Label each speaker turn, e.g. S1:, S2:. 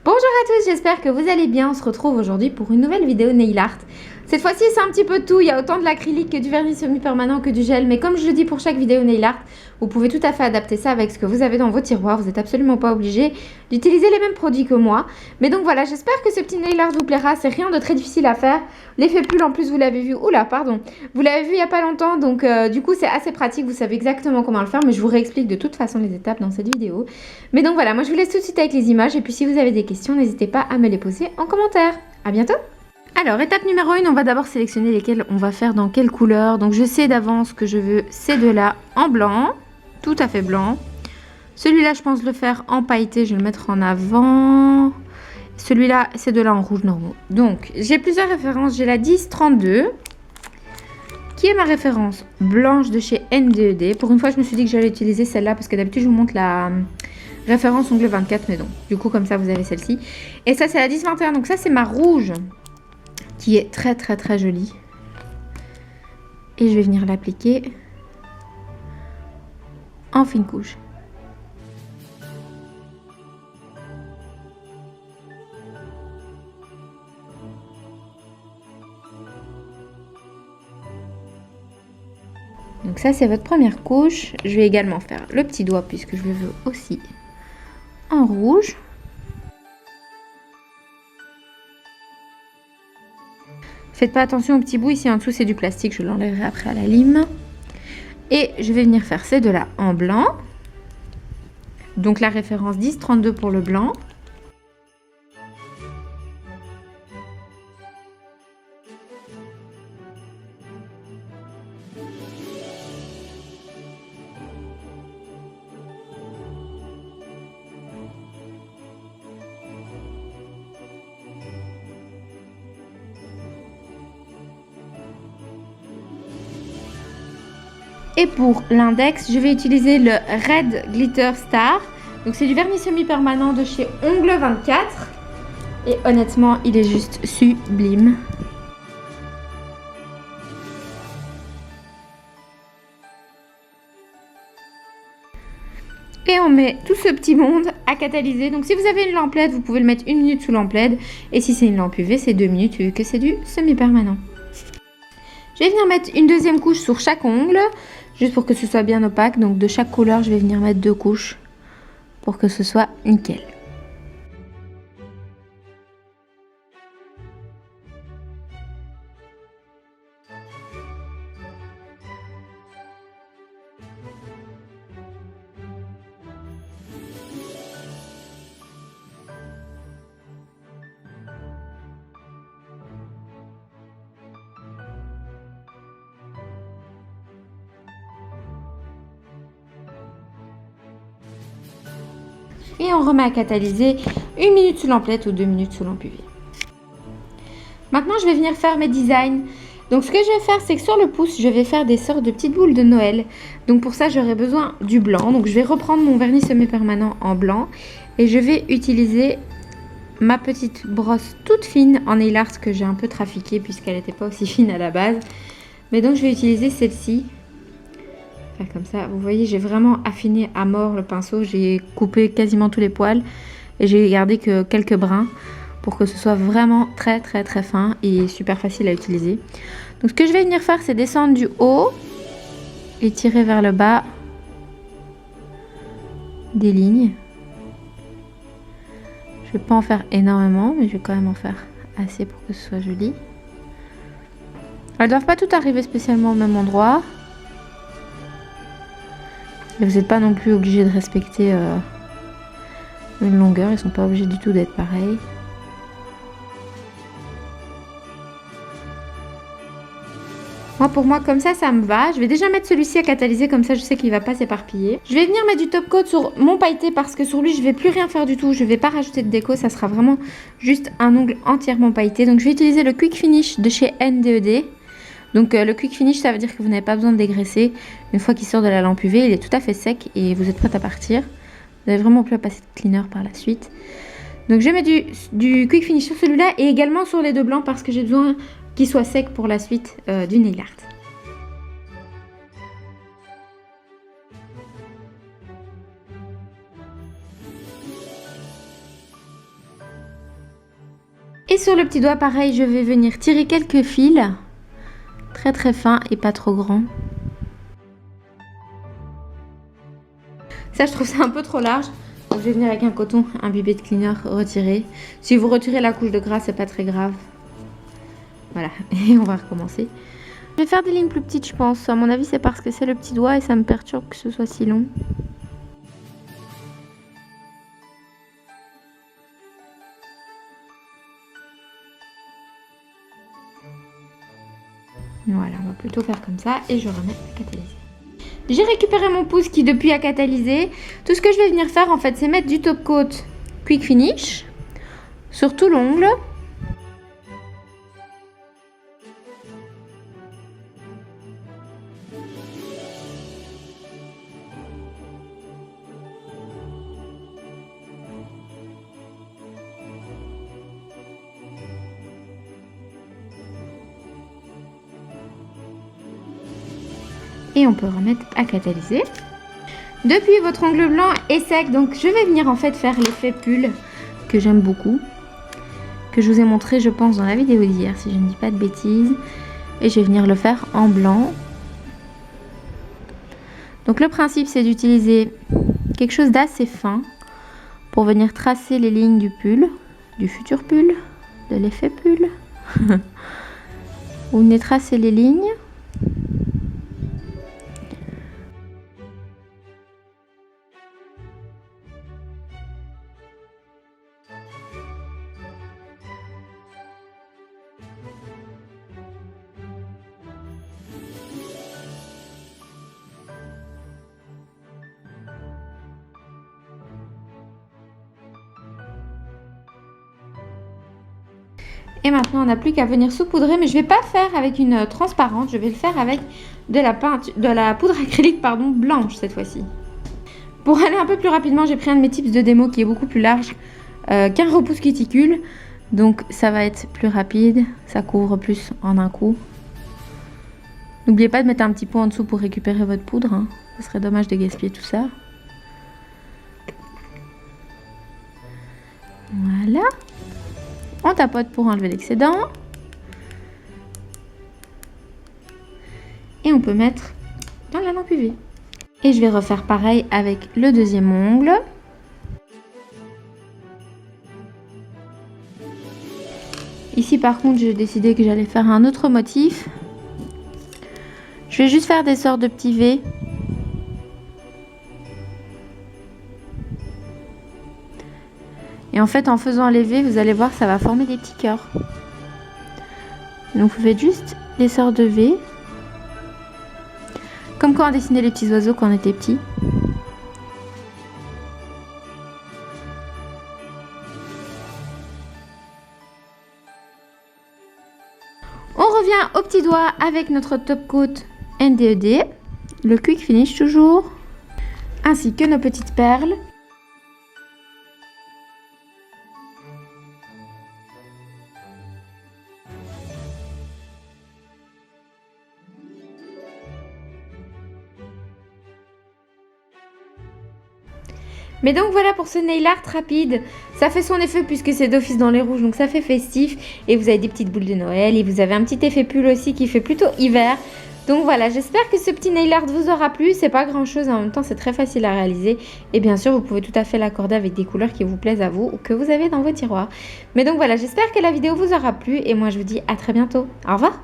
S1: Bonjour à tous, j'espère que vous allez bien. On se retrouve aujourd'hui pour une nouvelle vidéo nail art. Cette fois-ci, c'est un petit peu tout. Il y a autant de l'acrylique que du vernis semi-permanent que du gel. Mais comme je le dis pour chaque vidéo nail art, vous pouvez tout à fait adapter ça avec ce que vous avez dans vos tiroirs. Vous n'êtes absolument pas obligé d'utiliser les mêmes produits que moi. Mais donc voilà, j'espère que ce petit nail art vous plaira. C'est rien de très difficile à faire. L'effet pull en plus, vous l'avez vu. Oula, pardon. Vous l'avez vu il n'y a pas longtemps. Donc du coup, c'est assez pratique. Vous savez exactement comment le faire. Mais je vous réexplique de toute façon les étapes dans cette vidéo. Mais donc voilà, moi je vous laisse tout de suite avec les images. Et puis si vous avez des questions, n'hésitez pas à me les poser en commentaire. À bientôt! Alors, étape numéro 1, on va d'abord sélectionner lesquels on va faire dans quelle couleur. Donc, je sais d'avance que je veux ces deux-là en blanc, tout à fait blanc. Celui-là, je pense le faire en pailleté, je vais le mettre en avant. Celui-là, ces deux-là en rouge normaux. Donc, j'ai plusieurs références. J'ai la 1032, qui est ma référence blanche de chez N2D. Pour une fois, je me suis dit que j'allais utiliser celle-là, parce que d'habitude, je vous montre la référence ongle 24, mais non. Du coup, comme ça, vous avez celle-ci. Et ça, c'est la 1021, donc ça, c'est ma rouge, qui est très très très jolie. Et je vais venir l'appliquer en fine couche. Donc ça c'est votre première couche. Je vais également faire le petit doigt puisque je le veux aussi en rouge. Faites pas attention au petit bout, ici en dessous c'est du plastique, je l'enlèverai après à la lime. Et je vais venir faire ces deux-là en blanc. Donc la référence 1032 pour le blanc. Et pour l'index, je vais utiliser le Red Glitter Star. Donc c'est du vernis semi-permanent de chez Ongle 24. Et honnêtement, il est juste sublime. Et on met tout ce petit monde à catalyser. Donc si vous avez une lampe LED, vous pouvez le mettre 1 minute sous lampe LED. Et si c'est une lampe UV, c'est 2 minutes vu que c'est du semi-permanent. Je vais venir mettre une deuxième couche sur chaque ongle, juste pour que ce soit bien opaque. Donc de chaque couleur, je vais venir mettre 2 couches pour que ce soit nickel. Et on remet à catalyser 1 minute sous lampe LED ou 2 minutes sous lampe UV. Maintenant, je vais venir faire mes designs. Donc, ce que je vais faire, c'est que sur le pouce, je vais faire des sortes de petites boules de Noël. Donc, pour ça, j'aurai besoin du blanc. Donc, je vais reprendre mon vernis semi-permanent en blanc. Et je vais utiliser ma petite brosse toute fine en nail art que j'ai un peu trafiquée puisqu'elle n'était pas aussi fine à la base. Mais donc, je vais utiliser celle-ci. Faire comme ça, vous voyez, j'ai vraiment affiné à mort le pinceau, j'ai coupé quasiment tous les poils et j'ai gardé que quelques brins pour que ce soit vraiment très très très fin et super facile à utiliser. Donc ce que je vais venir faire, c'est descendre du haut et tirer vers le bas des lignes. Je vais pas en faire énormément, mais je vais quand même en faire assez pour que ce soit joli. Elles doivent pas toutes arriver spécialement au même endroit. Et vous n'êtes pas non plus obligé de respecter une longueur, ils ne sont pas obligés du tout d'être pareils. Moi, pour moi, comme ça me va. Je vais déjà mettre celui-ci à catalyser, comme ça je sais qu'il ne va pas s'éparpiller. Je vais venir mettre du top coat sur mon pailleté parce que sur lui, je ne vais plus rien faire du tout. Je ne vais pas rajouter de déco, ça sera vraiment juste un ongle entièrement pailleté. Donc je vais utiliser le Quick Finish de chez N2D. Donc le quick finish, ça veut dire que vous n'avez pas besoin de dégraisser. Une fois qu'il sort de la lampe UV, il est tout à fait sec et vous êtes prête à partir. Vous n'avez vraiment plus à passer de cleaner par la suite. Donc je mets du quick finish sur celui-là et également sur les deux blancs parce que j'ai besoin qu'il soit sec pour la suite du nail art. Et sur le petit doigt, pareil, je vais venir tirer quelques fils. Très très fins et pas trop grands. Ça, je trouve ça un peu trop large. Donc, je vais venir avec un coton imbibé de cleaner retirer. Si vous retirez la couche de gras, c'est pas très grave. Voilà, et on va recommencer. Je vais faire des lignes plus petites, je pense. À mon avis, c'est parce que c'est le petit doigt et ça me perturbe que ce soit si long. Voilà, on va plutôt faire comme ça et je remets à catalyser. J'ai récupéré mon pouce qui depuis a catalysé. Tout ce que je vais venir faire en fait, c'est mettre du top coat Quick Finish sur tout l'ongle. Et on peut remettre à catalyser. Depuis, votre ongle blanc est sec, donc je vais venir en fait faire l'effet pull que j'aime beaucoup, que je vous ai montré je pense dans la vidéo d'hier si je ne dis pas de bêtises, et je vais venir le faire en blanc. Donc le principe c'est d'utiliser quelque chose d'assez fin pour venir tracer les lignes du pull, du futur pull, de l'effet pull. Vous venez tracer les lignes. Et maintenant, on n'a plus qu'à venir saupoudrer, mais je ne vais pas faire avec une transparente, je vais le faire avec de la poudre acrylique blanche cette fois-ci. Pour aller un peu plus rapidement, j'ai pris un de mes tips de démo qui est beaucoup plus large qu'un repousse cuticule. Donc ça va être plus rapide, ça couvre plus en un coup. N'oubliez pas de mettre un petit pot en dessous pour récupérer votre poudre, hein. Ce serait dommage de gaspiller tout ça. Voilà. On tapote pour enlever l'excédent. Et on peut mettre dans la lampe UV. Et je vais refaire pareil avec le deuxième ongle. Ici par contre, j'ai décidé que j'allais faire un autre motif. Je vais juste faire des sortes de petits V. Et en fait, en faisant les V, vous allez voir, ça va former des petits cœurs. Donc vous faites juste des sortes de V. Comme quand on dessinait les petits oiseaux quand on était petit. On revient au petit doigt avec notre top coat NDED, le Quick Finish toujours, ainsi que nos petites perles. Mais donc voilà pour ce nail art rapide, ça fait son effet puisque c'est d'office dans les rouges, donc ça fait festif. Et vous avez des petites boules de Noël et vous avez un petit effet pull aussi qui fait plutôt hiver. Donc voilà, j'espère que ce petit nail art vous aura plu, c'est pas grand chose, en même temps c'est très facile à réaliser. Et bien sûr vous pouvez tout à fait l'accorder avec des couleurs qui vous plaisent à vous ou que vous avez dans vos tiroirs. Mais donc voilà, j'espère que la vidéo vous aura plu et moi je vous dis à très bientôt, au revoir.